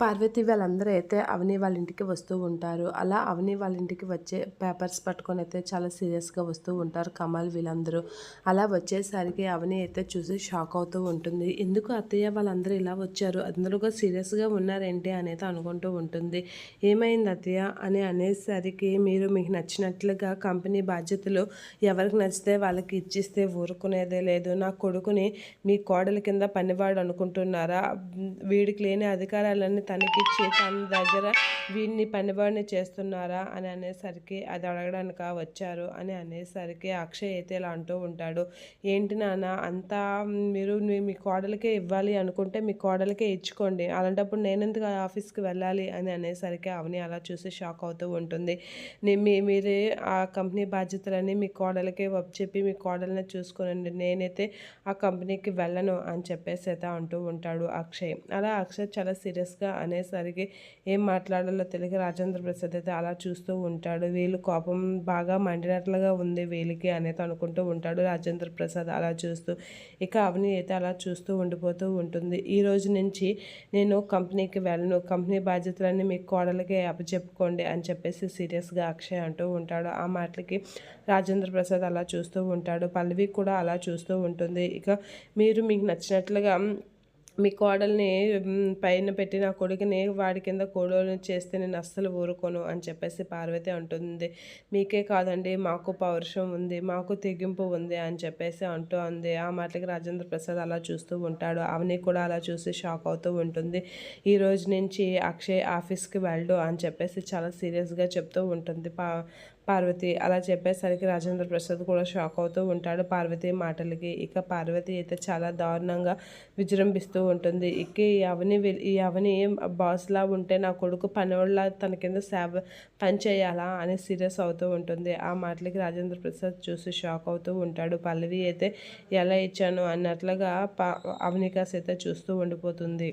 పార్వతి వాళ్ళందరూ అయితే అవని వాళ్ళ ఇంటికి వస్తూ ఉంటారు. అలా అవని వాళ్ళ ఇంటికి వచ్చే పేపర్స్ పట్టుకొని అయితే చాలా సీరియస్‌గా వస్తూ ఉంటారు కమల్ వీళ్ళందరూ. అలా వచ్చేసరికి అవని అయితే చూసి షాక్ అవుతూ ఉంటుంది. ఎందుకు అత్తయ్య వాళ్ళందరూ ఇలా వచ్చారు? అందరూగా సీరియస్‌గా ఉన్నారేంటి అనేది అనుకుంటూ ఉంటుంది. ఏమైంది అత్తయ్య అని అనేసరికి మీరు మీకు నచ్చినట్లుగా కంపెనీ బాధ్యతలు ఎవరికి నచ్చితే వాళ్ళకి ఇచ్చిస్తే ఊరుకునేదే లేదు. నా కొడుకుని మీ కోడలి కింద పనివాడు అనుకుంటున్నారా? వీడికి లేని అధికారాలన్నీ తనకిచ్చి తన దగ్గర వీడిని పనివాడిని చేస్తున్నారా అని అనేసరికి అది అడగడానికా వచ్చారు అని అనేసరికి అక్షయ్ అయితే ఇలా అంటూ ఉంటాడు. ఏంటి నాన్న అంతా మీరు మీ కోడలికే ఇవ్వాలి అనుకుంటే మీ కోడలికే ఇచ్చుకోండి, అలాంటప్పుడు నేనెందుకు ఆఫీస్కి వెళ్ళాలి అని అనేసరికి అవని అలా చూసి షాక్ అవుతూ ఉంటుంది. మీరే ఆ కంపెనీ బాధ్యతలన్నీ మీ కోడలికే చెప్పి మీ కోడల్ని చూసుకోనండి, నేనైతే ఆ కంపెనీకి వెళ్ళను అని చెప్పేసి అయితే అంటూ ఉంటాడు అక్షయ్. అలా అక్షయ్ చాలా సీరియస్‌గా అనేసరికి ఏం మాట్లాడాలో తెలియక రాజేంద్ర ప్రసాద్ అయితే అలా చూస్తూ ఉంటాడు. వీళ్ళు కోపం బాగా మండినట్లుగా ఉంది వీళ్ళకి అనేది అనుకుంటూ ఉంటాడు రాజేంద్ర ప్రసాద్ అలా చూస్తూ. ఇక అవని అయితే అలా చూస్తూ ఉండిపోతూ ఉంటుంది. ఈ రోజు నుంచి నేను కంపెనీకి వెళ్ళను, కంపెనీ బాధ్యతలన్నీ మీ కోడలికే అప్పచెప్పుకోండి అని చెప్పేసి సీరియస్‌గా అక్షయ్ అంటూ ఉంటాడు. ఆ మాటలకి రాజేంద్ర ప్రసాద్ అలా చూస్తూ ఉంటాడు. పల్లవి కూడా అలా చూస్తూ ఉంటుంది. ఇక మీరు మీకు నచ్చినట్లుగా మీ కోడల్ని పైన పెట్టి నా కొడుకుని వాడి కింద కోడల్ని చేస్తే నేను అస్సలు ఊరుకోను అని చెప్పేసి పార్వతి అంటుంది. మీకే కాదండి మాకు పౌరుషం ఉంది, మాకు తెగింపు ఉంది అని చెప్పేసి అంటూ అంది. ఆ మాటలకి రాజేంద్ర ప్రసాద్ అలా చూస్తూ ఉంటాడు. అవని కూడా అలా చూసి షాక్ అవుతూ ఉంటుంది. ఈ రోజు నుంచి అక్షయ్ ఆఫీస్కి వెళ్ళు అని చెప్పేసి చాలా సీరియస్గా చెప్తూ ఉంటుంది పార్వతి. అలా చెప్పేసరికి రాజేంద్ర ప్రసాద్ కూడా షాక్ అవుతూ ఉంటాడు పార్వతి మాటలకి. ఇక పార్వతి అయితే చాలా దారుణంగా విజృంభిస్తూ ఉంటుంది. ఇక ఈ అవని బాస్లా ఉంటే నా కొడుకు పనివాళ్ళ తన కింద పని చేయాలా అని సీరియస్ అవుతూ ఉంటుంది. ఆ మాటలకి రాజేంద్ర ప్రసాద్ చూసి షాక్ అవుతూ ఉంటాడు. పల్లవి అయితే ఎలా ఇచ్చాను అన్నట్లుగా అవనికాస్ అయితే చూస్తూ ఉండిపోతుంది.